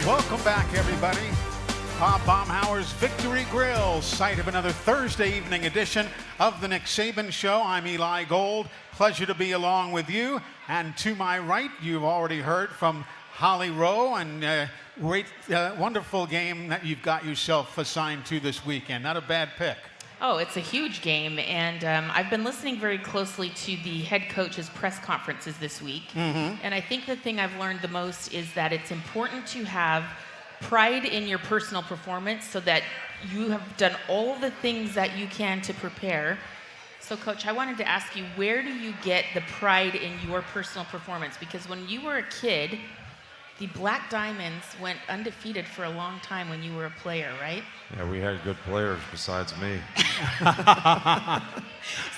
Welcome back, everybody. Bob Baumhauer's Victory Grill, site of another Thursday evening edition of the Nick Saban Show. I'm Eli Gold. Pleasure to be along with you. And to my right, you've already heard from Holly Rowe, and great, wonderful game that you've got yourself assigned to this weekend. Not a bad pick. Oh, it's a huge game, and I've been listening very closely to the head coach's press conferences this week. And I think the thing I've learned the most is that it's important to have pride in your personal performance so that you have done all the things that you can to prepare. So, Coach, I wanted to ask you, where do you get the pride in your personal performance? Because when you were a kid, the Black Diamonds went undefeated for a long time when you were a player, right? Yeah, we had good players besides me.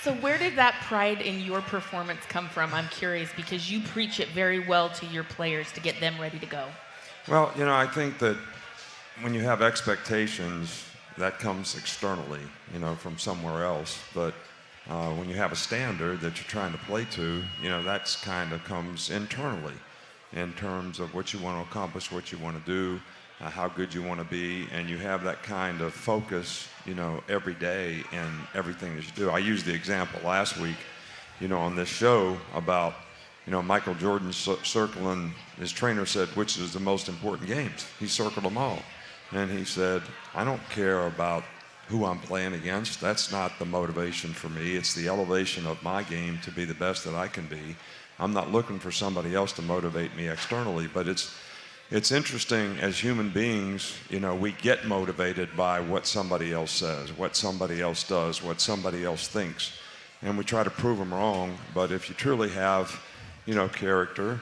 So where did that pride in your performance come from? I'm curious, because you preach it very well to your players to get them ready to go. Well, you know, I think that when you have expectations, that comes externally, you know, from somewhere else. But when you have a standard that you're trying to play to, you know, that's kind of comes internally in terms of what you want to accomplish, what you want to do, how good you want to be, and you have that kind of focus, you know, every day in everything that you do. I used the example last week, you know, on this show about, you know, Michael Jordan circling, his trainer said, which is the most important games? He circled them all. And he said, I don't care about who I'm playing against. That's not the motivation for me. It's the elevation of my game to be the best that I can be. I'm not looking for somebody else to motivate me externally, but it's interesting as human beings, you know, we get motivated by what somebody else says, what somebody else does, what somebody else thinks, and we try to prove them wrong. But if you truly have, you know, character,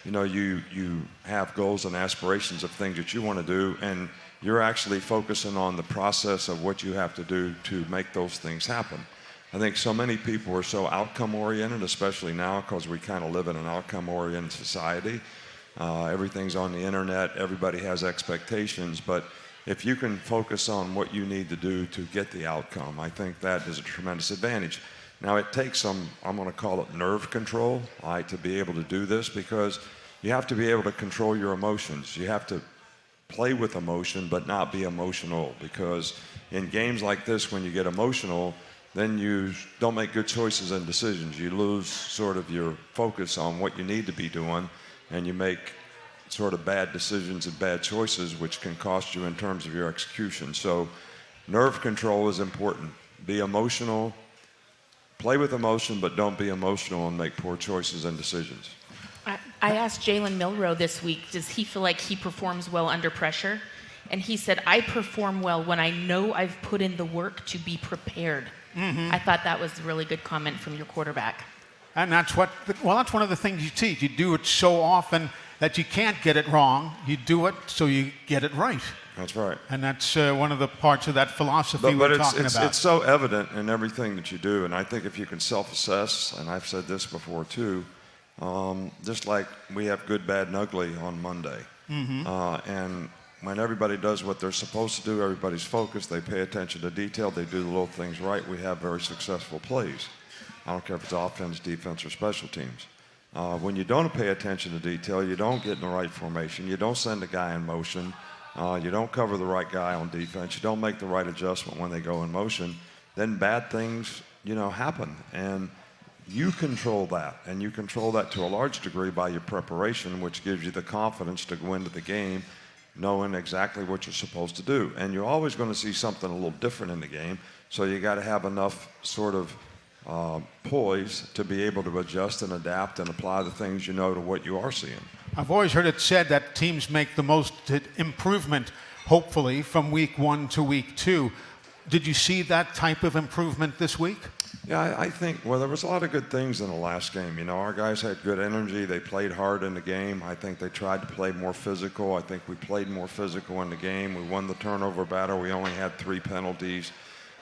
you know, you have goals and aspirations of things that you want to do, and you're actually focusing on the process of what you have to do to make those things happen. I think so many people are so outcome-oriented, especially now because we kind of live in an outcome-oriented society. Everything's on the internet. Everybody has expectations. But if you can focus on what you need to do to get the outcome, I think that is a tremendous advantage. Now, it takes some, I'm going to call it nerve control, to be able to do this, because you have to be able to control your emotions. You have to play with emotion but not be emotional, because in games like this, when you get emotional, then you don't make good choices and decisions. You lose sort of your focus on what you need to be doing, and you make sort of bad decisions and bad choices, which can cost you in terms of your execution. So nerve control is important. Be emotional, play with emotion, but don't be emotional and make poor choices and decisions. I asked Jalen Milroe this week, does he feel like he performs well under pressure? And he said, I perform well when I know I've put in the work to be prepared. I thought that was a really good comment from your quarterback. And that's that's one of the things you teach. You do it so often that you can't get it wrong. You do it so you get it right. That's right. And that's one of the parts of that philosophy we're talking about. It's so evident in everything that you do, and I think if you can self-assess, and I've said this before too, just like we have good, bad, and ugly on Monday. And when everybody does what they're supposed to do, everybody's focused, they pay attention to detail, they do the little things right, we have very successful plays. I don't care if it's offense, defense, or special teams. When you don't pay attention to detail, you don't get in the right formation, you don't send a guy in motion, you don't cover the right guy on defense, you don't make the right adjustment when they go in motion, then bad things, you know, happen. And you control that, and you control that to a large degree by your preparation, which gives you the confidence to go into the game knowing exactly what you're supposed to do. And you're always going to see something a little different in the game, so you got to have enough sort of poise to be able to adjust and adapt and apply the things you know to what you are seeing. I've always heard it said that teams make the most improvement, hopefully, from week 1 to week 2. Did you see that type of improvement this week? Yeah, I think, well, there was a lot of good things in the last game. You know, our guys had good energy. They played hard in the game. I think they tried to play more physical. I think we played more physical in the game. We won the turnover battle. We only had 3 penalties.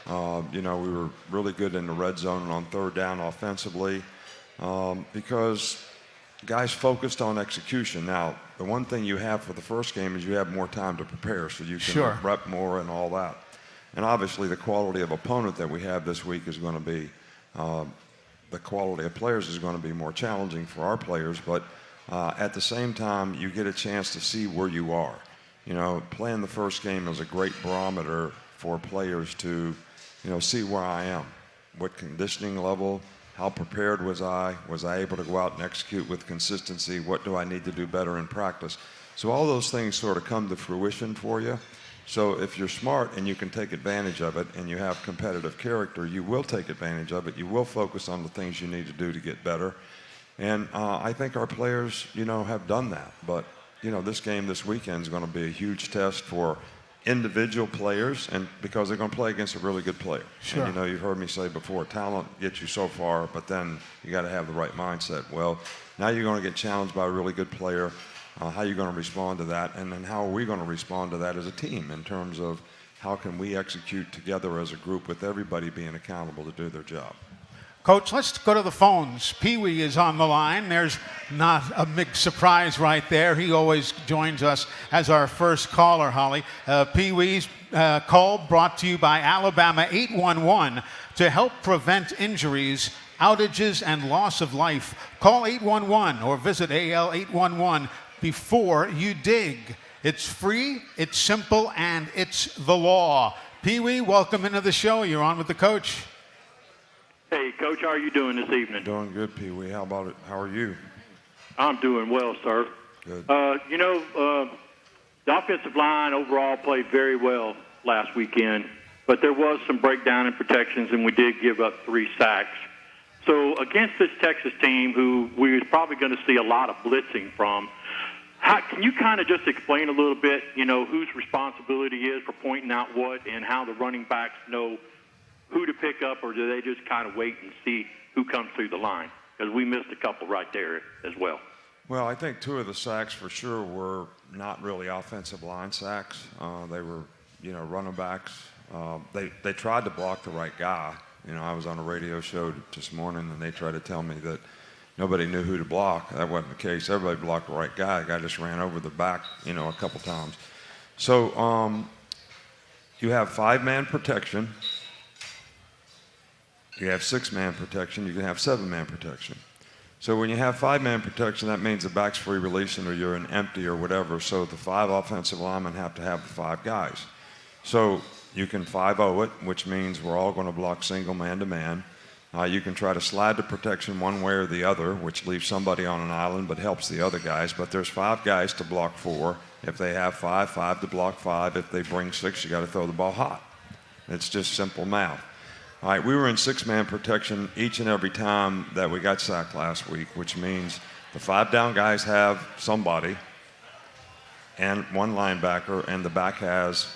You know, we were really good in the red zone and on third down offensively because guys focused on execution. Now, the one thing you have for the first game is you have more time to prepare, so you can rep more and all that. And obviously the quality of opponent that we have this week is going to be, the quality of players is going to be more challenging for our players. But At the same time, you get a chance to see where you are. You know, playing the first game is a great barometer for players to, see where I am, what conditioning level, how prepared was I able to go out and execute with consistency, what do I need to do better in practice. So all those things sort of come to fruition for you. So if you're smart and you can take advantage of it and you have competitive character, you will take advantage of it. You will focus on the things you need to do to get better. And I think our players, have done that. But, this game this weekend is going to be a huge test for individual players, and because they're going to play against a really good player. Sure. And you've heard me say before, talent gets you so far, but then you got to have the right mindset. Well, now you're going to get challenged by a really good player. How are you going to respond to that? And then how are we going to respond to that as a team in terms of how can we execute together as a group with everybody being accountable to do their job? Coach, let's go to the phones. Pee Wee is on the line. There's not a big surprise right there. He always joins us as our first caller, Holly. Pee Wee's call brought to you by Alabama 811 to help prevent injuries, outages, and loss of life. Call 811 or visit AL811 before you dig. It's free, it's simple, and it's the law. Pee Wee, welcome into the show. You're on with the coach. Hey, Coach, how are you doing this evening? Doing good, Pee Wee. How about it? How are you? I'm doing well, sir. Good. The offensive line overall played very well last weekend, but there was some breakdown in protections, and we did give up 3 sacks. So against this Texas team, who we're probably going to see a lot of blitzing from, can you kind of just explain a little bit, whose responsibility is for pointing out what and how the running backs know who to pick up, or do they just kind of wait and see who comes through the line? Because we missed a couple right there as well. Well, I think 2 of the sacks for sure were not really offensive line sacks. They were, running backs. They tried to block the right guy. I was on a radio show this morning, and they tried to tell me that nobody knew who to block. That wasn't the case. Everybody blocked the right guy. The guy just ran over the back, a couple times. So you have 5-man protection. You have 6-man protection. You can have 7-man protection. So when you have 5-man protection, that means the back's free releasing or you're in empty or whatever. So the 5 offensive linemen have to have the 5 guys. So you can 5-0 it, which means we're all going to block single man-to-man. You can try to slide the protection one way or the other, which leaves somebody on an island but helps the other guys. But there's 5 guys to block 4. If they have 5, 5 to block 5. If they bring 6, you got to throw the ball hot. It's just simple math. All right, we were in 6-man protection each and every time that we got sacked last week, which means the 5 down guys have somebody and 1 linebacker, and the back has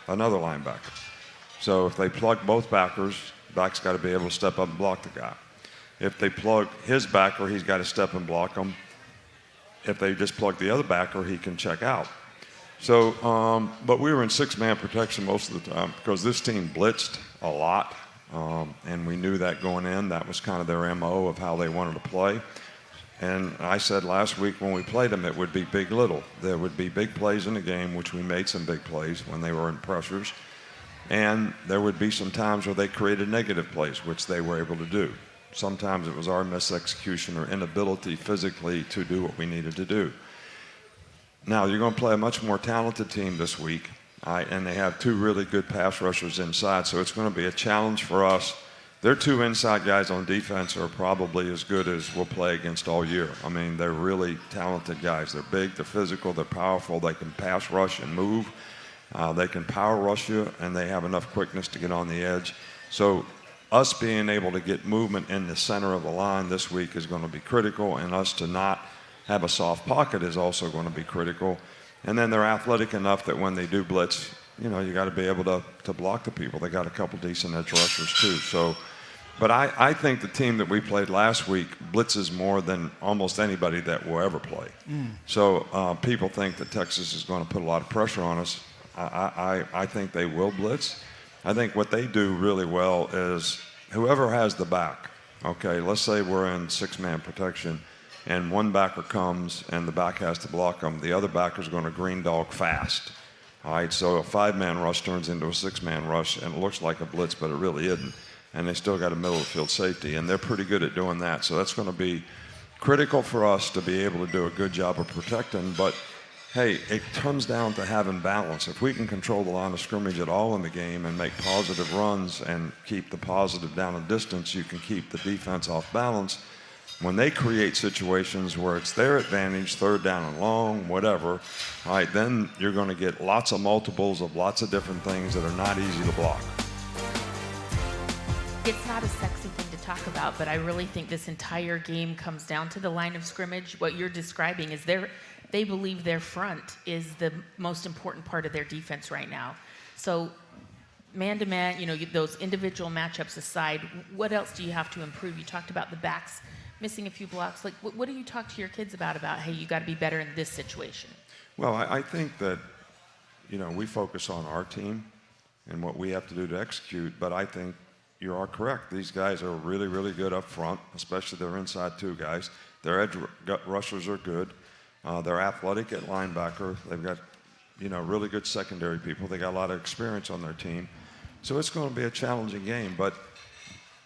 another linebacker. So if they plug both backers, the back's got to be able to step up and block the guy. If they plug his backer, he's got to step and block him. If they just plug the other backer, he can check out. So, but we were in 6-man protection most of the time because this team blitzed a lot. And we knew that going in. That was kind of their MO of how they wanted to play. And I said last week when we played them, it would be big little. There would be big plays in the game, which we made some big plays when they were in pressures. And there would be some times where they created negative plays, which they were able to do. Sometimes it was our misexecution or inability physically to do what we needed to do. Now, you're going to play a much more talented team this week. And they have 2 really good pass rushers inside, so it's going to be a challenge for us. Their 2 inside guys on defense are probably as good as we'll play against all year. I mean, they're really talented guys. They're big, they're physical, they're powerful, they can pass rush and move. They can power rush you, and they have enough quickness to get on the edge. So us being able to get movement in the center of the line this week is going to be critical, and us to not have a soft pocket is also going to be critical. And then they're athletic enough that when they do blitz, you got to be able to block the people. They got a couple decent edge rushers too. So, but I think the team that we played last week blitzes more than almost anybody that will ever play. So people think that Texas is going to put a lot of pressure on us. I think they will blitz. I think what they do really well is whoever has the back. Okay, let's say we're in 6-man protection. And 1 backer comes and the back has to block them. The other backer's going to green dog fast. All right, so a 5-man rush turns into a 6-man rush, and it looks like a blitz, but it really isn't. And they still got a middle of the field safety, and they're pretty good at doing that. So that's going to be critical for us to be able to do a good job of protecting, but hey, it comes down to having balance. If we can control the line of scrimmage at all in the game and make positive runs and keep the positive down a distance, you can keep the defense off balance. When they create situations where it's their advantage, third down and long, whatever, all right, then you're going to get lots of multiples of lots of different things that are not easy to block. It's not a sexy thing to talk about, but I really think this entire game comes down to the line of scrimmage. What you're describing is they believe their front is the most important part of their defense right now. So man-to-man, those individual matchups aside, what else do you have to improve? You talked about the backs missing a few blocks. Like, what do you talk to your kids about, hey, you got to be better in this situation? Well, I think that, we focus on our team and what we have to do to execute, but I think you are correct. These guys are really, really good up front, especially their inside two guys. Their edge rushers are good. They're athletic at linebacker. They've got, really good secondary people. They got a lot of experience on their team. So it's going to be a challenging game, but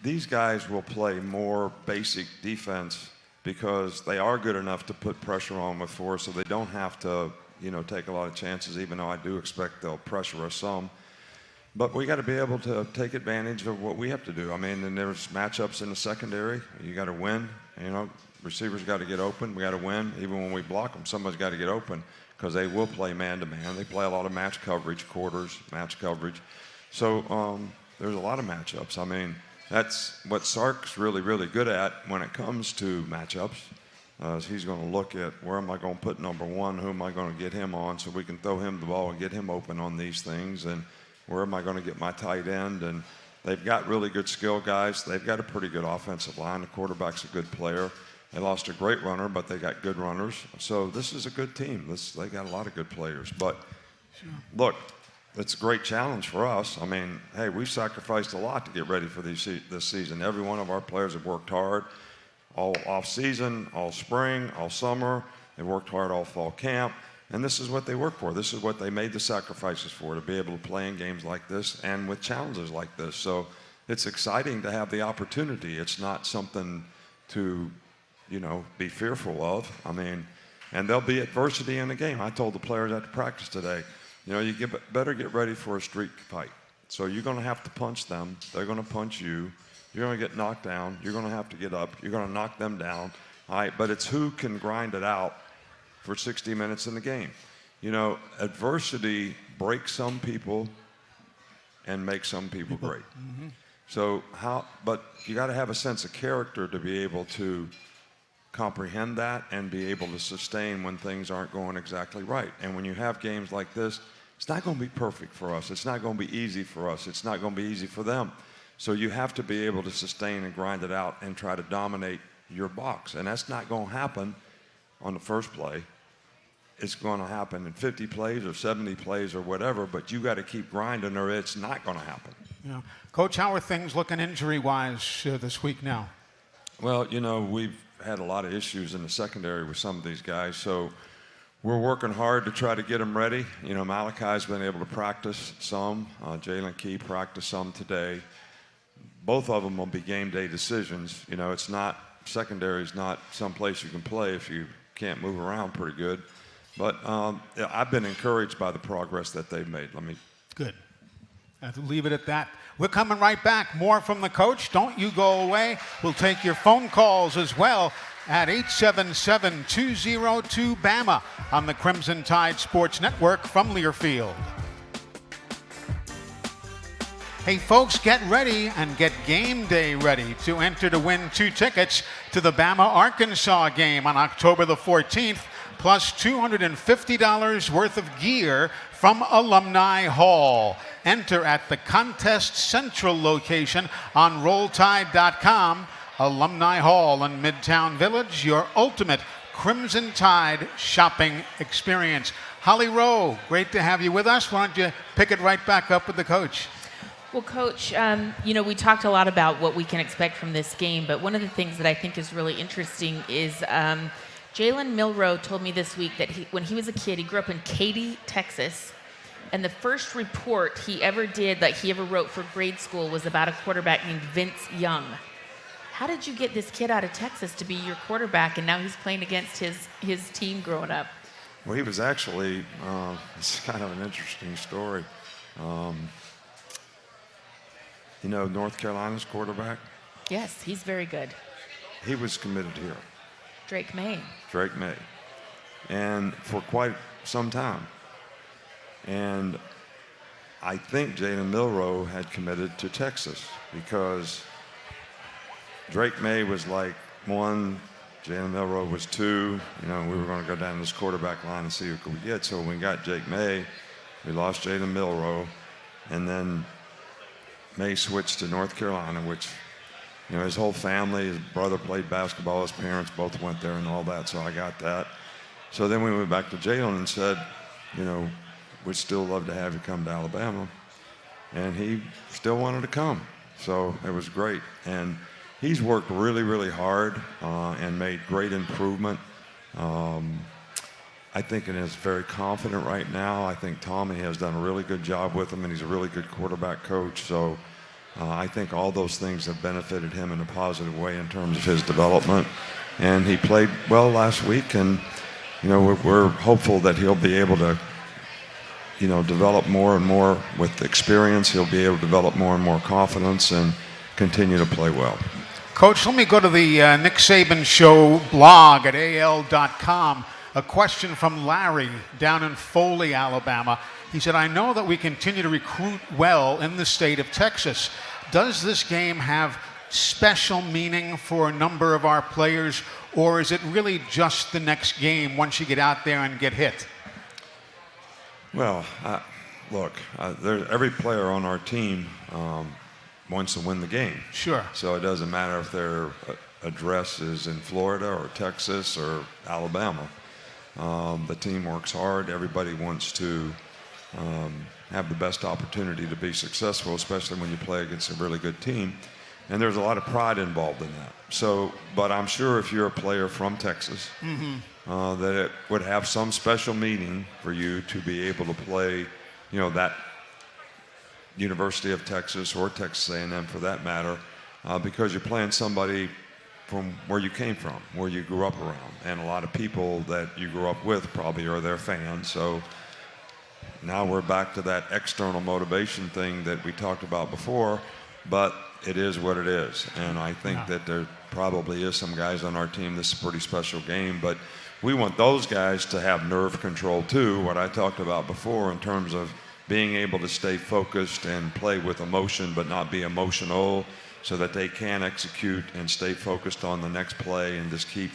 these guys will play more basic defense because they are good enough to put pressure on with force, so they don't have to, take a lot of chances, even though I do expect they'll pressure us some. But we got to be able to take advantage of what we have to do. I mean, and there's matchups in the secondary. You got to win. Receivers got to get open. We got to win. Even when we block them, somebody's got to get open because they will play man-to-man. They play a lot of match coverage, quarters, match coverage. So there's a lot of matchups. I mean, that's what Sark's really, really good at when it comes to matchups. He's going to look at where am I going to put number one, who am I going to get him on so we can throw him the ball and get him open on these things, and where am I going to get my tight end. And they've got really good skill guys. They've got a pretty good offensive line. The quarterback's a good player. They lost a great runner, but they got good runners. So this is a good team. They got a lot of good players. But look, it's a great challenge for us. I mean, hey, we've sacrificed a lot to get ready for this season. Every one of our players have worked hard all off-season, all spring, all summer. They worked hard all fall camp. And this is what they work for. This is what they made the sacrifices for, to be able to play in games like this and with challenges like this. So it's exciting to have the opportunity. It's not something to, be fearful of. I mean, and there'll be adversity in the game. I told the players after practice today, better get ready for a street fight. So you're going to have to punch them. They're going to punch you. You're going to get knocked down. You're going to have to get up. You're going to knock them down. All right, but it's who can grind it out for 60 minutes in the game. Adversity breaks some people and makes some people great. Mm-hmm. So but you got to have a sense of character to be able to comprehend that and be able to sustain when things aren't going exactly right. And when you have games like this, it's not going to be perfect for us. It's not going to be easy for us. It's not going to be easy for them. So you have to be able to sustain and grind it out and try to dominate your box. And that's not going to happen on the first play. It's going to happen in 50 plays or 70 plays or whatever, but you got to keep grinding or it's not going to happen. Yeah. Coach, how are things looking injury-wise this week now? Well, we've had a lot of issues in the secondary with some of these guys, so we're working hard to try to get them ready. Malachi's been able to practice some. Jalen Key practiced some today. Both of them will be game day decisions. It's not, secondary is not some place you can play if you can't move around pretty good. But I've been encouraged by the progress that they've made. Good. I have to leave it at that. We're coming right back. More from the coach. Don't you go away. We'll take your phone calls as well at 877-202-BAMA on the Crimson Tide Sports Network from Learfield. Hey, folks, get ready and get game day ready to enter to win 2 tickets to the Bama-Arkansas game on October the 14th, plus $250 worth of gear from Alumni Hall. Enter at the Contest Central location on RollTide.com. Alumni Hall in Midtown Village, your ultimate Crimson Tide shopping experience. Holly Rowe, great to have you with us. Why don't you pick it right back up with the coach? Well, Coach, we talked a lot about what we can expect from this game, but one of the things that I think is really interesting is Jalen Milroe told me this week that when he was a kid, he grew up in Katy, Texas, and the first report he ever did, he ever wrote for grade school, was about a quarterback named Vince Young. how did you get this kid out of Texas to be your quarterback, and now he's playing against his team growing up? Well, he was actually, it's kind of an interesting story. You know North Carolina's quarterback? Yes, he's very good. He was committed here. Drake May. Drake May. And for quite some time. And I think Jalen Milroe had committed to Texas because Drake May was like 1, Jalen Milroe was 2. You know, we were going to go down this quarterback line and see who could we get. So when we got Jake May, we lost Jalen Milroe, and then May switched to North Carolina, which, you know, his whole family, his brother played basketball, his parents both went there and all that, so I got that. So then we went back to Jalen and said, you know, we'd still love to have you come to Alabama. And he still wanted to come. So it was great. And he's worked really, really hard and made great improvement. I think he is very confident right now. I think Tommy has done a really good job with him, and he's a really good quarterback coach. So I think all those things have benefited him in a positive way in terms of his development. And he played well last week, and you know, we're hopeful that he'll be able to, you know, develop more and more with experience. He'll be able to develop more and more confidence and continue to play well. Coach, let me go to the Nick Saban Show blog at al.com. A question from Larry down in Foley, Alabama. He said, I know that we continue to recruit well in the state of Texas. Does this game have special meaning for a number of our players, or is it really just the next game once you get out there and get hit? Well, look, every player on our team wants to win the game. Sure. So it doesn't matter if their address is in Florida or Texas or Alabama. The team works hard. Everybody wants to have the best opportunity to be successful, especially when you play against a really good team. And there's a lot of pride involved in that. So, but I'm sure if you're a player from Texas, that it would have some special meaning for you to be able to play, you know, that University of Texas or Texas A&M for that matter, because you're playing somebody from where you came from, where you grew up around. And a lot of people that you grew up with probably are their fans. So now we're back to that external motivation thing that we talked about before, but it is what it is. And I think that there probably is some guys on our team, this is a pretty special game, but we want those guys to have nerve control too, what I talked about before in terms of being able to stay focused and play with emotion but not be emotional, so that they can execute and stay focused on the next play and just keep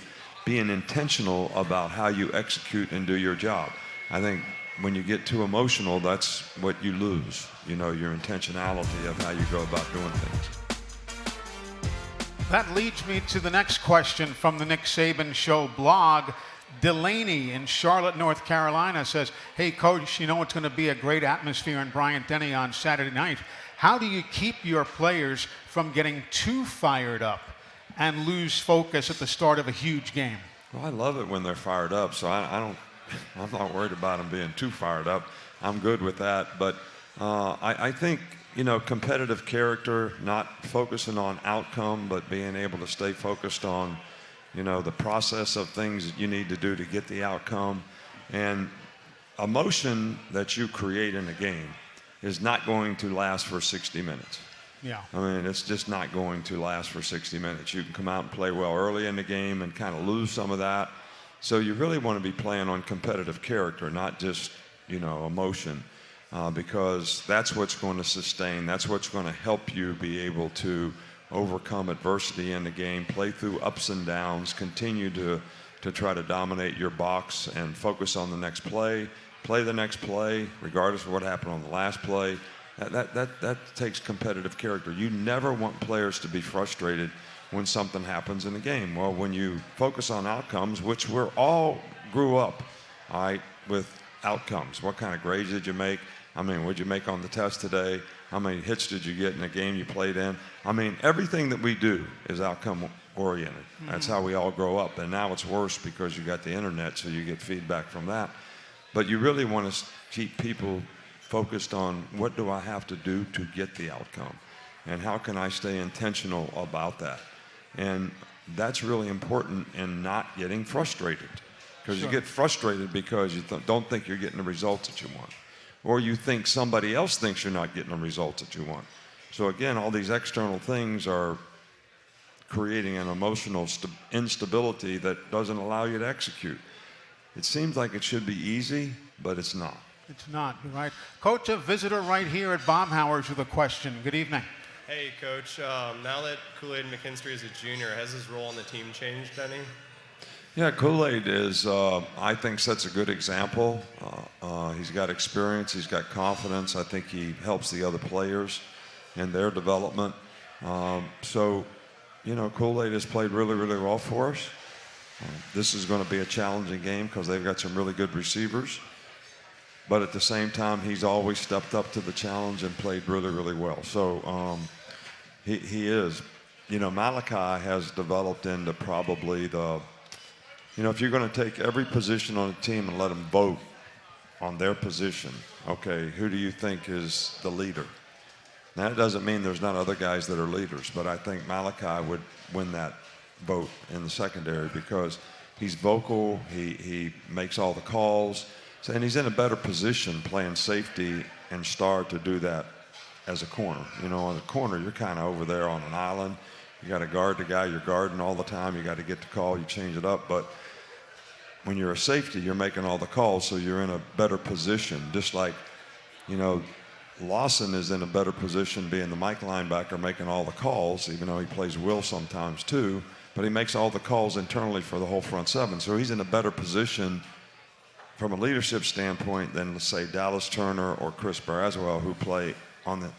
being intentional about how you execute and do your job. I think when you get too emotional, that's what you lose, you know, your intentionality of how you go about doing things. That leads me to the next question from the Nick Saban Show blog. Delaney in Charlotte, North Carolina says, hey, Coach, you know it's going to be a great atmosphere in Bryant-Denny on Saturday night. How do you keep your players from getting too fired up and lose focus at the start of a huge game? Well, I love it when they're fired up, so I'm not worried about them being too fired up. I'm good with that. But I think, you know, competitive character, not focusing on outcome, but being able to stay focused on, you know, the process of things that you need to do to get the outcome. And emotion that you create in a game is not going to last for 60 minutes. Yeah. I mean, it's just not going to last for 60 minutes. You can come out and play well early in the game and kind of lose some of that. So you really want to be playing on competitive character, not just, you know, emotion, because that's what's going to sustain, that's what's going to help you be able to overcome adversity in the game, play through ups and downs, continue to try to dominate your box and focus on the next play, play the next play, regardless of what happened on the last play. That takes competitive character. You never want players to be frustrated when something happens in the game. Well, when you focus on outcomes, which we're all grew up, all right, with outcomes. What kind of grades did you make? I mean, what did you make on the test today? How many hits did you get in the game you played in? I mean, everything that we do is outcome oriented. That's how we all grow up. And now it's worse because you got the internet, so you get feedback from that. But you really want to keep people focused on what do I have to do to get the outcome? And how can I stay intentional about that? And that's really important in not getting frustrated. Because you get frustrated because you don't think you're getting the results that you want. Or you think somebody else thinks you're not getting the results that you want. So again, all these external things are creating an emotional instability that doesn't allow you to execute. It seems like it should be easy, but it's not. It's not, you're right. Coach, a visitor right here at Baumhower's with a question. Good evening. Hey, Coach. Now that Kool-Aid McKinstry is a junior, has his role on the team changed any? Yeah, Kool-Aid is, I think, sets a good example. He's got experience. He's got confidence. I think he helps the other players in their development. So, you know, Kool-Aid has played really, really well for us. This is going to be a challenging game because they've got some really good receivers. But at the same time, he's always stepped up to the challenge and played really, really well. So he is. You know, Malachi has developed into probably the, you know, if you're going to take every position on a team and let them vote on their position, okay, who do you think is the leader? Now, that doesn't mean there's not other guys that are leaders, but I think Malachi would win that vote in the secondary because he's vocal, he makes all the calls, and he's in a better position playing safety and star to do that as a corner. You know, on the corner, you're kind of over there on an island. You got to guard the guy you're guarding all the time. You got to get the call, you change it up. But when you're a safety, you're making all the calls, so you're in a better position. Just like, you know, Lawson is in a better position being the Mike linebacker making all the calls, even though he plays Will sometimes too, but he makes all the calls internally for the whole front seven. So he's in a better position from a leadership standpoint than, let's say, Dallas Turner or Chris Braswell, who play on the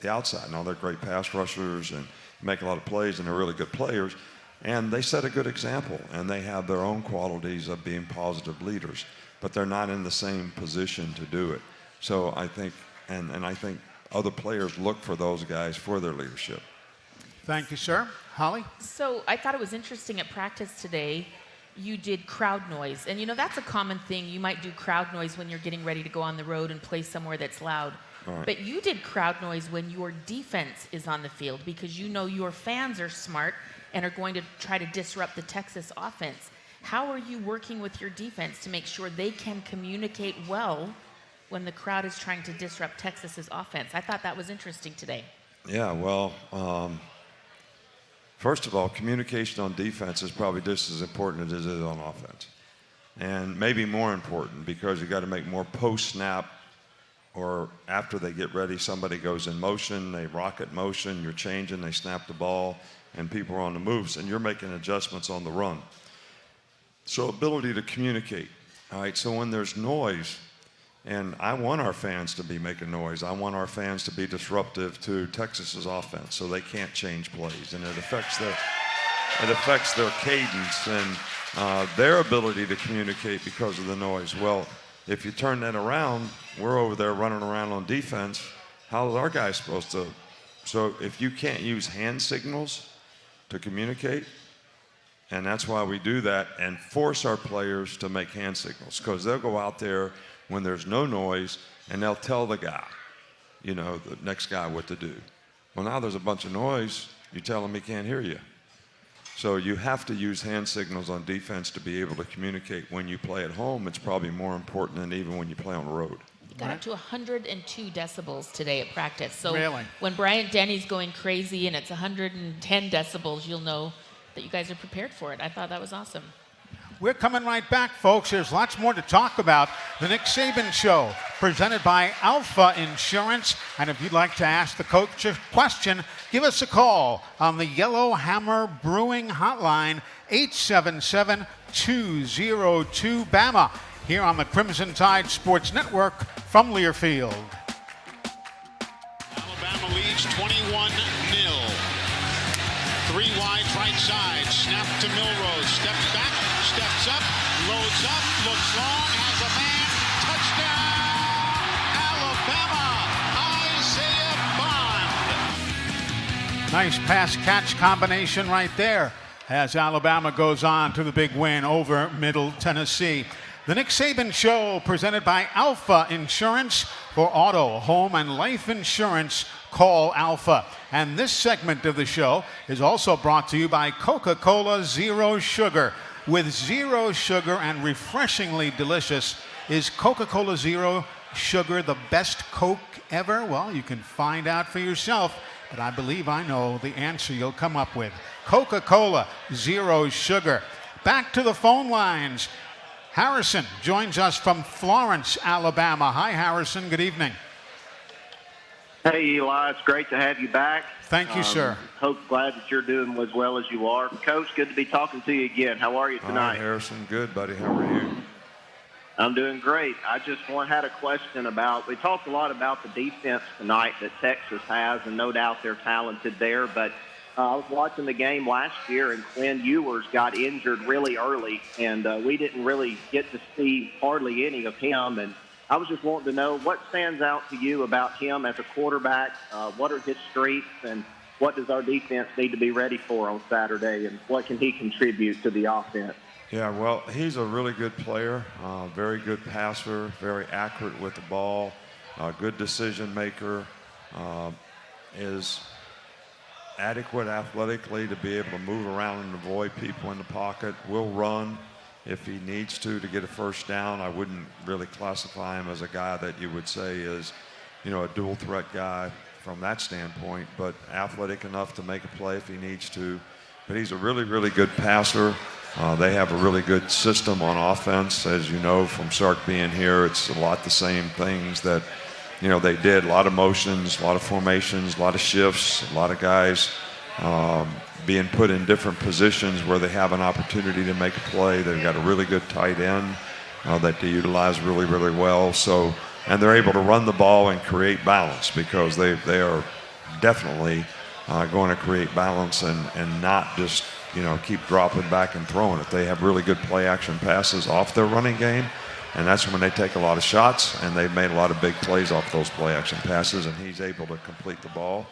outside. Now, they're great pass rushers and make a lot of plays, and they're really good players. And they set a good example, and they have their own qualities of being positive leaders, but they're not in the same position to do it. So I think, and I think other players look for those guys for their leadership. Thank you, sir. Holly? So I thought it was interesting at practice today, you did crowd noise. And you know, that's a common thing. You might do crowd noise when you're getting ready to go on the road and play somewhere that's loud. Right. But you did crowd noise when your defense is on the field because you know your fans are smart and are going to try to disrupt the Texas offense. How are you working with your defense to make sure they can communicate well when the crowd is trying to disrupt Texas's offense? I thought that was interesting today. Yeah, well, first of all, communication on defense is probably just as important as it is on offense. And maybe more important because you got to make more post-snap or after they get ready, somebody goes in motion, they rocket motion, you're changing, they snap the ball, and people are on the moves, and you're making adjustments on the run. So ability to communicate, all right? So when there's noise, and I want our fans to be making noise. I want our fans to be disruptive to Texas's offense so they can't change plays, and it affects their cadence and their ability to communicate because of the noise. Well, if you turn that around, we're over there running around on defense. How is our guy supposed to? So if you can't use hand signals to communicate, and that's why we do that and force our players to make hand signals, because they'll go out there when there's no noise and they'll tell the guy, you know, the next guy what to do. Well, now there's a bunch of noise, you tell him he can't hear you. So you have to use hand signals on defense to be able to communicate. When you play at home, it's probably more important than even when you play on the road. You got up to 102 decibels today at practice. So really? When Bryant Denny's going crazy and it's 110 decibels, you'll know that you guys are prepared for it. I thought that was awesome. We're coming right back, folks. There's lots more to talk about. The Nick Saban Show, presented by Alpha Insurance. And if you'd like to ask the coach a question, give us a call on the Yellow Hammer Brewing Hotline, 877-202-BAMA, here on the Crimson Tide Sports Network from Learfield. Alabama leads 21-0. 3 wide right side, snap to Milrose, steps back, steps up, loads up, looks long, has a man, touchdown, Alabama, Isaiah Bond. Nice pass-catch combination right there as Alabama goes on to the big win over Middle Tennessee. The Nick Saban Show, presented by Alpha Insurance for auto, home, and life insurance. Call Alpha. And this segment of the show is also brought to you by Coca-Cola Zero Sugar. With zero sugar and refreshingly delicious, is Coca-Cola Zero Sugar the best Coke ever? Well, you can find out for yourself, but I believe I know the answer you'll come up with. Coca-Cola Zero Sugar. Back to the phone lines. Harrison joins us from Florence, Alabama. Hi, Harrison. Good evening. Hey, Eli. It's great to have you back. Thank you, sir. Glad that you're doing as well as you are. Coach, good to be talking to you again. How are you tonight? Hi, Harrison. Good, buddy. How are you? I'm doing great. I just had a question about, we talked a lot about the defense tonight that Texas has, and no doubt they're talented there, but I was watching the game last year, and Quinn Ewers got injured really early, and we didn't really get to see hardly any of him. And I was just wanting to know what stands out to you about him as a quarterback. What are his strengths, and what does our defense need to be ready for on Saturday, and what can he contribute to the offense? Yeah, well, he's a really good player, very good passer, very accurate with the ball, good decision maker, is adequate athletically to be able to move around and avoid people in the pocket, will run if he needs to get a first down. I wouldn't really classify him as a guy that you would say is, a dual threat guy from that standpoint, but athletic enough to make a play if he needs to. But he's a really, really good passer. They have a really good system on offense. As you know from Sark being here, it's a lot the same things that, they did. A lot of motions, a lot of formations, a lot of shifts, a lot of guys being put in different positions where they have an opportunity to make a play. They've got a really good tight end that they utilize really, really well. So, and they're able to run the ball and create balance, because they are definitely going to create balance and not just, keep dropping back and throwing it. They have really good play action passes off their running game, and that's when they take a lot of shots, and they've made a lot of big plays off those play action passes, and he's able to complete the ball.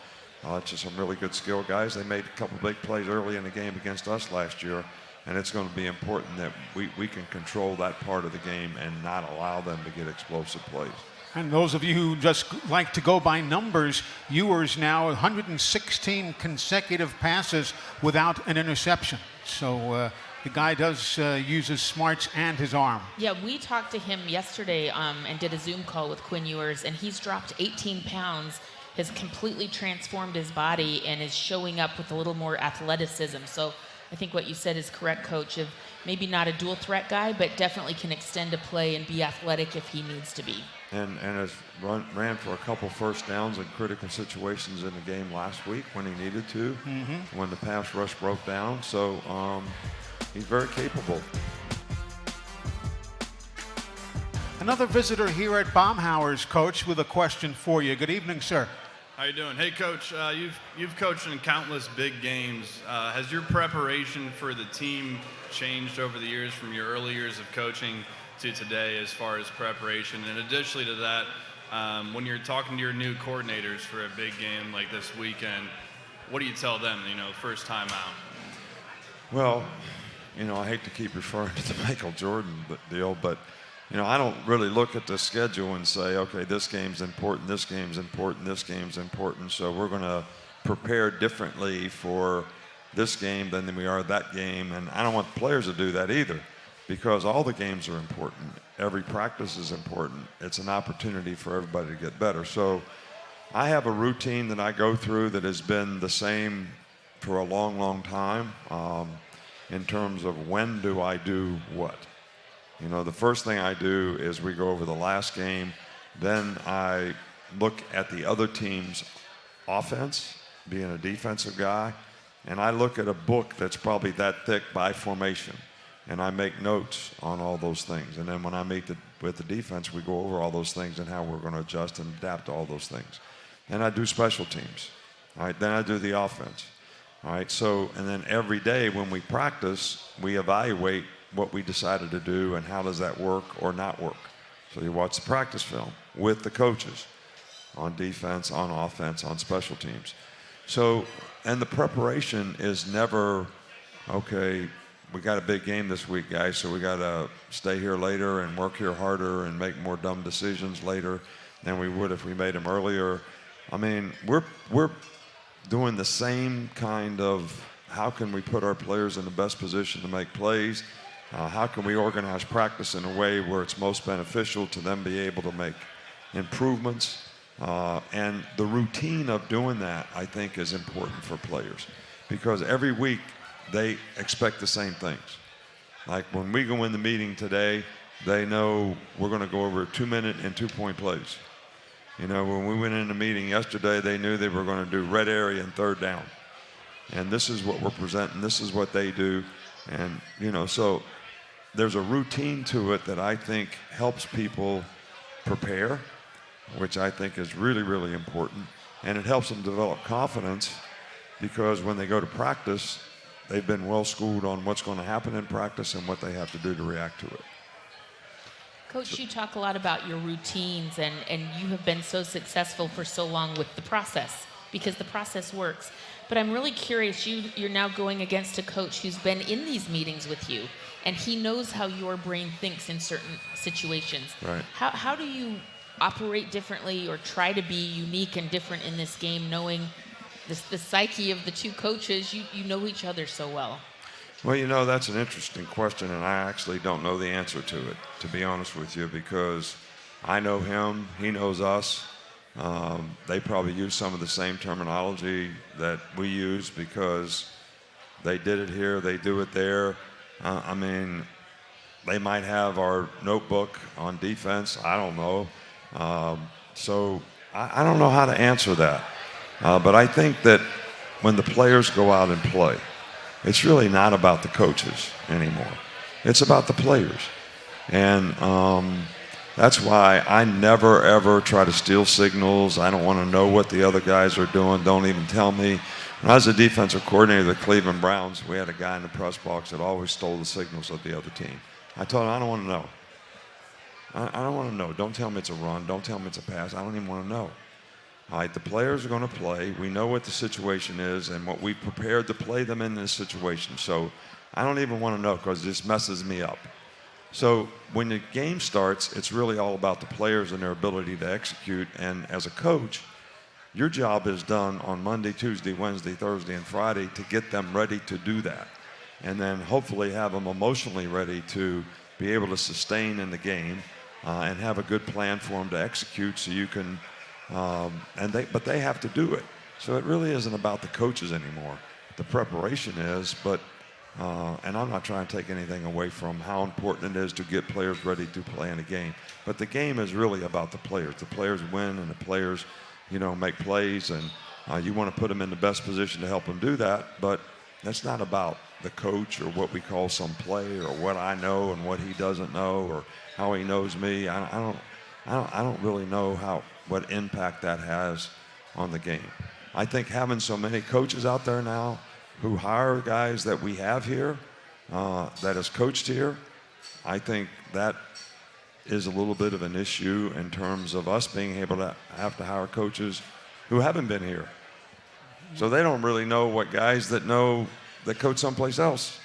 It's just some really good skill guys. They made a couple big plays early in the game against us last year, and it's going to be important that we can control that part of the game and not allow them to get explosive plays. And those of you who just like to go by numbers, Ewers now 116 consecutive passes without an interception. So the guy does use his smarts and his arm. Yeah, we talked to him yesterday and did a Zoom call with Quinn Ewers, and he's dropped 18 pounds, has completely transformed his body, and is showing up with a little more athleticism. So I think what you said is correct, Coach, of maybe not a dual threat guy, but definitely can extend a play and be athletic if he needs to be. And has ran for a couple first downs in critical situations in the game last week when he needed to, when the pass rush broke down. So he's very capable. Another visitor here at Baumhower's, Coach, with a question for you. Good evening, sir. How you doing? Hey, Coach, you've coached in countless big games. Has your preparation for the team changed over the years from your early years of coaching to today as far as preparation? And additionally to that, when you're talking to your new coordinators for a big game like this weekend, what do you tell them, first time out? Well, I hate to keep referring to the Michael Jordan deal, but I don't really look at the schedule and say, okay, this game's important, this game's important, this game's important, so we're going to prepare differently for this game than we are that game. And I don't want the players to do that either, because all the games are important. Every practice is important. It's an opportunity for everybody to get better. So I have a routine that I go through that has been the same for a long, long time in terms of when do I do what. The first thing I do is we go over the last game. Then I look at the other team's offense, being a defensive guy, and I look at a book that's probably that thick by formation, and I make notes on all those things. And then when I meet with the defense, we go over all those things and how we're going to adjust and adapt to all those things. Then I do special teams. All right, then I do the offense. All right, so, and then every day when we practice, we evaluate what we decided to do and how does that work or not work. So you watch the practice film with the coaches on defense, on offense, on special teams. So, and the preparation is never, okay, we got a big game this week, guys, so we got to stay here later and work here harder and make more dumb decisions later than we would if we made them earlier. I mean, we're doing the same kind of how can we put our players in the best position to make plays? How can we organize practice in a way where it's most beneficial to them be able to make improvements? And the routine of doing that, I think, is important for players because every week they expect the same things. Like when we go in the meeting today, they know we're going to go over 2-minute and 2-point plays. You know, when we went in the meeting yesterday, they knew they were going to do red area and third down. And this is what we're presenting. This is what they do. And, you know, so there's a routine to it that I think helps people prepare, which I think is really, really important. And it helps them develop confidence because when they go to practice, they've been well schooled on what's going to happen in practice and what they have to do to react to it. Coach, you talk a lot about your routines, and you have been so successful for so long with the process because the process works. But I'm really curious, you're now going against a coach who's been in these meetings with you, and he knows how your brain thinks in certain situations. Right. How do you operate differently or try to be unique and different in this game, knowing the psyche of the two coaches? You know each other so well. Well, you know, that's an interesting question, and I actually don't know the answer to it, to be honest with you, because I know him, he knows us. They probably use some of the same terminology that we use because they did it here, they do it there. I mean, they might have our notebook on defense. I don't know. So I don't know how to answer that. But I think that when the players go out and play, it's really not about the coaches anymore. It's about the players. And that's why I never, ever try to steal signals. I don't want to know what the other guys are doing. Don't even tell me. When I was a defensive coordinator of the Cleveland Browns, we had a guy in the press box that always stole the signals of the other team. I told him, I don't want to know. I don't want to know. Don't tell me it's a run. Don't tell me it's a pass. I don't even want to know. All right, the players are going to play. We know what the situation is and what we've prepared to play them in this situation. So I don't even want to know because this messes me up. So when the game starts, it's really all about the players and their ability to execute. And as a coach, your job is done on Monday, Tuesday, Wednesday, Thursday, and Friday to get them ready to do that. And then hopefully have them emotionally ready to be able to sustain in the game and have a good plan for them to execute so you can but they have to do it. So it really isn't about the coaches anymore. The preparation is, but and I'm not trying to take anything away from how important it is to get players ready to play in a game. But the game is really about the players. The players win and the players, you know, make plays, and you want to put them in the best position to help them do that. But that's not about the coach or what we call some play or what I know and what he doesn't know or how he knows me. I don't really know what impact that has on the game. I think having so many coaches out there now who hire guys that we have here, that has coached here, I think that is a little bit of an issue in terms of us being able to have to hire coaches who haven't been here. So they don't really know what guys that coach someplace else.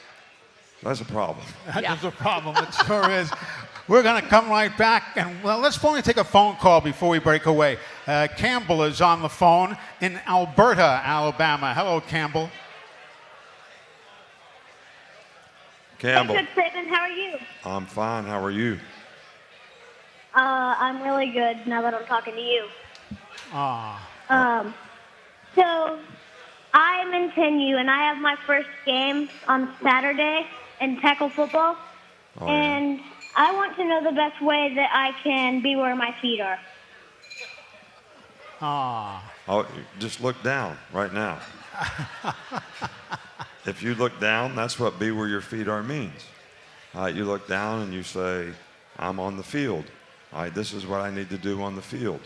That's a problem. That is a problem. It sure is. We're going to come right back, and well, let's only take a phone call before we break away. Campbell is on the phone in Alberta, Alabama. Hello, Campbell. Campbell. Hey, Coach Saban, how are you? I'm fine. How are you? I'm really good now that I'm talking to you. So I'm in 10U, and I have my first game on Saturday in tackle football, and I want to know the best way that I can be where my feet are. Oh, just look down right now. If you look down, that's what be where your feet are means. You look down and you say, I'm on the field. This is what I need to do on the field.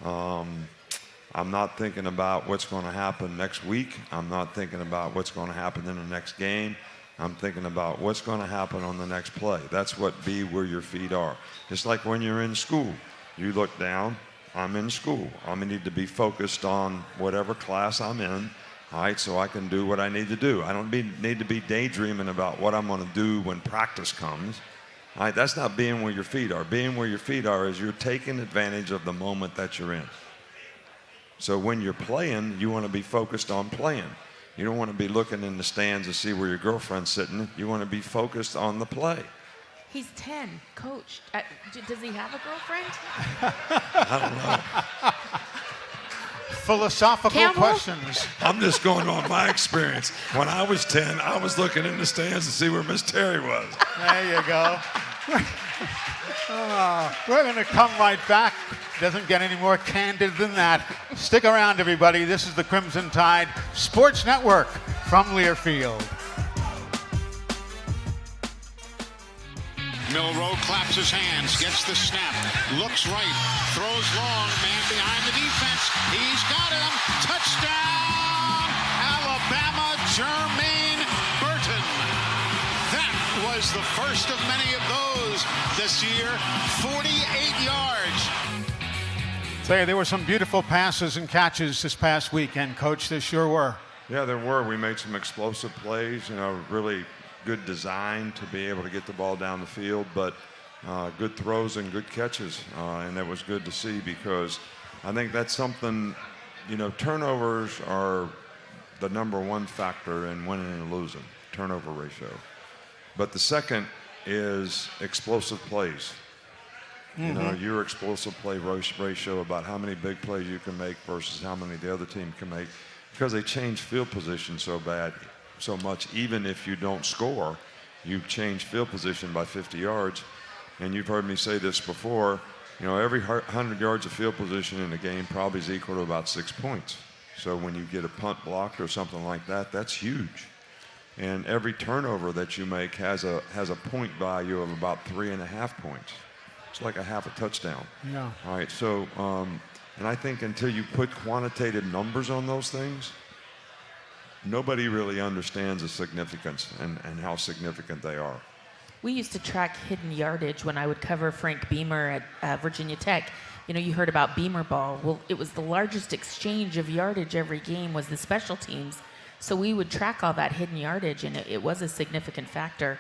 I'm not thinking about what's going to happen next week. I'm not thinking about what's going to happen in the next game. I'm thinking about what's going to happen on the next play. That's what be where your feet are. Just like when you're in school. You look down, I'm in school. I need to be focused on whatever class I'm in, all right, so I can do what I need to do. I don't need to be daydreaming about what I'm going to do when practice comes. All right, that's not being where your feet are. Being where your feet are is you're taking advantage of the moment that you're in. So when you're playing, you want to be focused on playing. You don't want to be looking in the stands to see where your girlfriend's sitting. You want to be focused on the play. He's 10, coach. Does he have a girlfriend? I don't know. Philosophical Campbell? questions. I'm just going on my experience. When I was 10, I was looking in the stands to see where Miss Terry was. There you go. We're going to come right back. Doesn't get any more candid than that. Stick around, everybody. This is the Crimson Tide Sports Network from Learfield. Rowe claps his hands, gets the snap, looks right, throws long, man behind the defense. He's got him. Touchdown, Alabama, Jermaine Burton. That was the first of many of those this year, 48 yards. Say, there were some beautiful passes and catches this past weekend, Coach. There sure were. Yeah, there were. We made some explosive plays, really good design to be able to get the ball down the field, but good throws and good catches. And that was good to see because I think that's something, turnovers are the number one factor in winning and losing, turnover ratio. But the second is explosive plays. Your explosive play ratio about how many big plays you can make versus how many the other team can make, because they change field position so much. Even if you don't score, you change field position by 50 yards. And you've heard me say this before, every 100 yards of field position in a game probably is equal to about 6 points. So when you get a punt blocked or something like that, that's huge. And every turnover that you make has a point value of about 3.5 points. It's like a half a touchdown. Yeah. All right, so, and I think until you put quantitative numbers on those things, nobody really understands the significance and how significant they are. We used to track hidden yardage when I would cover Frank Beamer at Virginia Tech. You heard about Beamer ball. Well, it was the largest exchange of yardage every game was the special teams. So we would track all that hidden yardage, and it was a significant factor.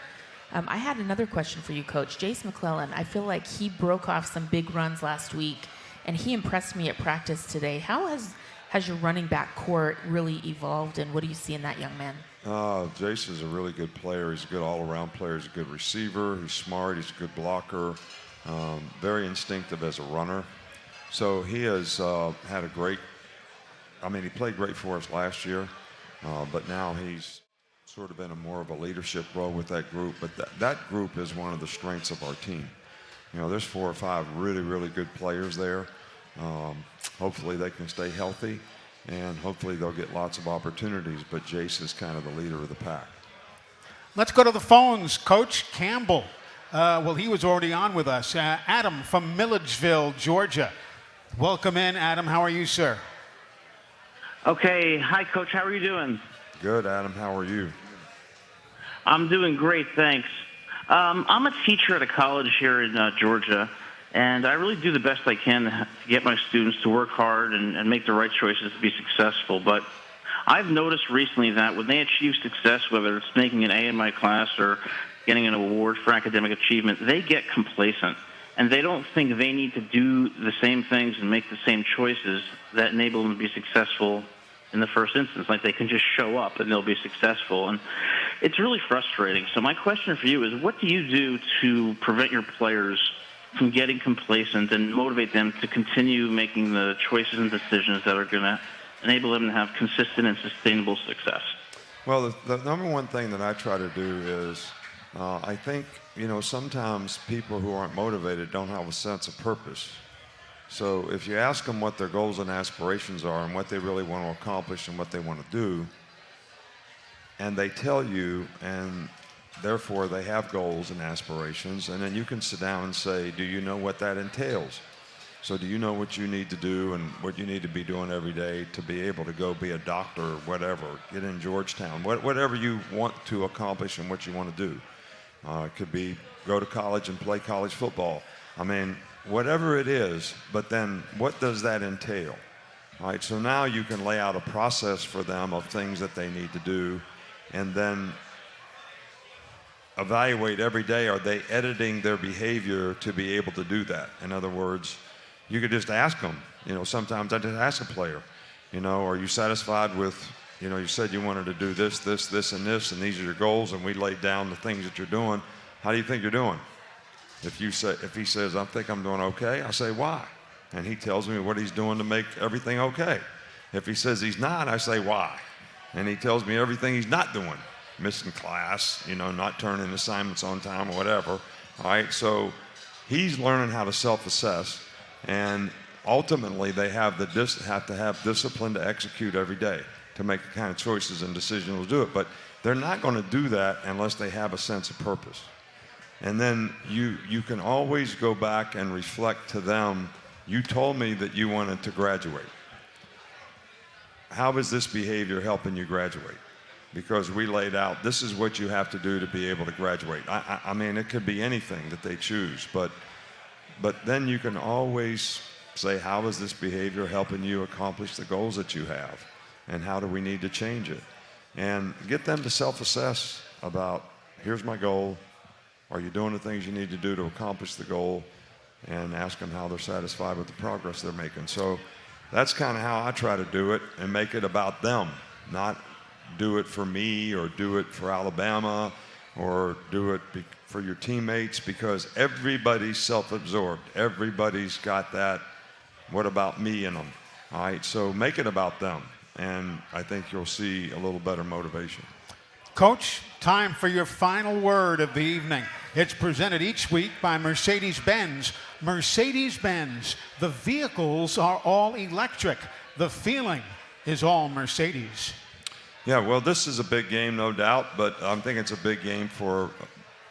I had another question for you, Coach. Jace McClellan, I feel like he broke off some big runs last week, and he impressed me at practice today. How has your running back core really evolved, and what do you see in that young man? Jace is a really good player. He's a good all-around player. He's a good receiver. He's smart. He's a good blocker. Very instinctive as a runner. So he has had a great – he played great for us last year, but now he's sort of in a more of a leadership role with that group. But that group is one of the strengths of our team. There's 4 or 5 really, really good players there. Hopefully they can stay healthy, and hopefully they'll get lots of opportunities, but Jace is kind of the leader of the pack. Let's go to the phones. Coach Campbell. He was already on with us. Adam from Milledgeville, Georgia. Welcome in, Adam. How are you, sir? Okay. Hi, Coach. How are you doing? Good, Adam. How are you? I'm doing great, thanks. I'm a teacher at a college here in Georgia, and I really do the best I can to get my students to work hard and make the right choices to be successful. But I've noticed recently that when they achieve success, whether it's making an A in my class or getting an award for academic achievement, they get complacent. And they don't think they need to do the same things and make the same choices that enable them to be successful in the first instance. Like they can just show up and they'll be successful. And it's really frustrating. So my question for you is, what do you do to prevent your players from getting complacent and motivate them to continue making the choices and decisions that are going to enable them to have consistent and sustainable success? Well, the number one thing that I try to do is I think, sometimes people who aren't motivated don't have a sense of purpose. So if you ask them what their goals and aspirations are and what they really want to accomplish and what they want to do, and they tell you, and therefore they have goals and aspirations, and then you can sit down and say, do you know what that entails? So do you know what you need to do and what you need to be doing every day to be able to go be a doctor or whatever, get in Georgetown, whatever you want to accomplish and what you want to do. It could be go to college and play college football. Whatever it is, but then what does that entail? All right, so now you can lay out a process for them of things that they need to do, and then evaluate every day, are they editing their behavior to be able to do that? In other words, you could just ask them. Sometimes I just ask a player, are you satisfied with, you said you wanted to do this, this, this, and this, and these are your goals, and we laid down the things that you're doing. How do you think you're doing? If he says, I think I'm doing okay, I say, why? And he tells me what he's doing to make everything okay. If he says he's not, I say, why? And he tells me everything he's not doing, missing class, not turning assignments on time or whatever. All right, so he's learning how to self-assess, and ultimately they have to have discipline to execute every day to make the kind of choices and decisions to do it. But they're not going to do that unless they have a sense of purpose. And then you can always go back and reflect to them, you told me that you wanted to graduate. How is this behavior helping you graduate? Because we laid out, this is what you have to do to be able to graduate. I mean, it could be anything that they choose, but then you can always say, how is this behavior helping you accomplish the goals that you have? And how do we need to change it? And get them to self-assess about, here's my goal. Are you doing the things you need to do to accomplish the goal? And ask them how they're satisfied with the progress they're making. So that's kind of how I try to do it and make it about them, not do it for me or do it for Alabama or do it for your teammates, because everybody's self-absorbed. Everybody's got that, what about me in them? All right, so make it about them, and I think you'll see a little better motivation. Coach, time for your final word of the evening. It's presented each week by Mercedes-Benz. Mercedes-Benz, the vehicles are all electric. The feeling is all Mercedes. Yeah, well, this is a big game, no doubt, but I think it's a big game for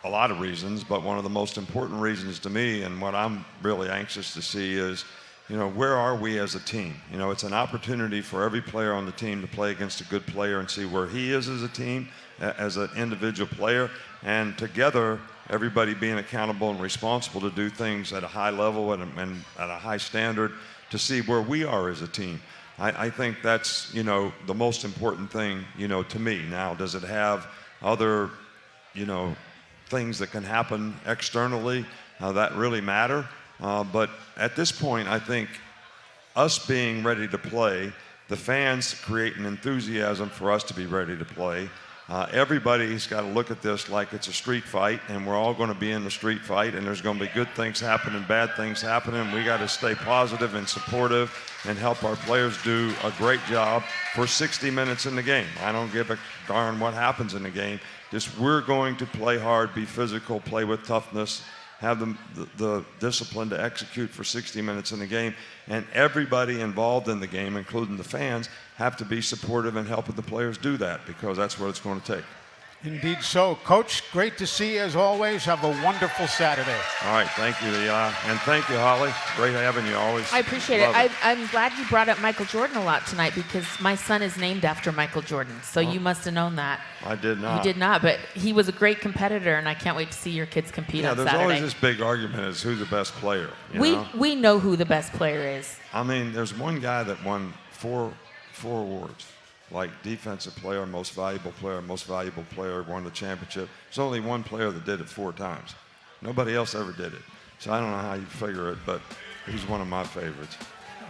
a lot of reasons, but one of the most important reasons to me, and what I'm really anxious to see is, where are we as a team? It's an opportunity for every player on the team to play against a good player and see where he is as a team, as an individual player, and together, everybody being accountable and responsible to do things at a high level and at a high standard to see where we are as a team. I think that's, the most important thing, to me. Now, does it have other, things that can happen externally that really matter? But at this point, I think us being ready to play, the fans create an enthusiasm for us to be ready to play. Everybody's got to look at this like it's a street fight, and we're all going to be in the street fight, and there's going to be good things happening, bad things happening. We got to stay positive and supportive and help our players do a great job for 60 minutes in the game. I don't give a darn what happens in the game. Just we're going to play hard, be physical, play with toughness, have the discipline to execute for 60 minutes in the game, and everybody involved in the game, including the fans, have to be supportive and helping the players do that, because that's what it's going to take. Indeed so. Coach, great to see you as always. Have a wonderful Saturday. All right, thank you, Eli. And thank you, Holly. Great having you always. I appreciate it. I'm glad you brought up Michael Jordan a lot tonight, because my son is named after Michael Jordan, so you must have known that. I did not. You did not, but he was a great competitor, and I can't wait to see your kids compete on Saturday. Yeah, there's always this big argument as who's the best player. We know who the best player is. I mean, there's one guy that won four awards, like defensive player, most valuable player, won the championship. There's only one player that did it 4 times. Nobody else ever did it. So I don't know how you figure it, but he's one of my favorites.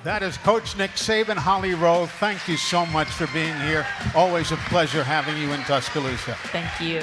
That is Coach Nick Saban. Holly Rowe, thank you so much for being here. Always a pleasure having you in Tuscaloosa. Thank you.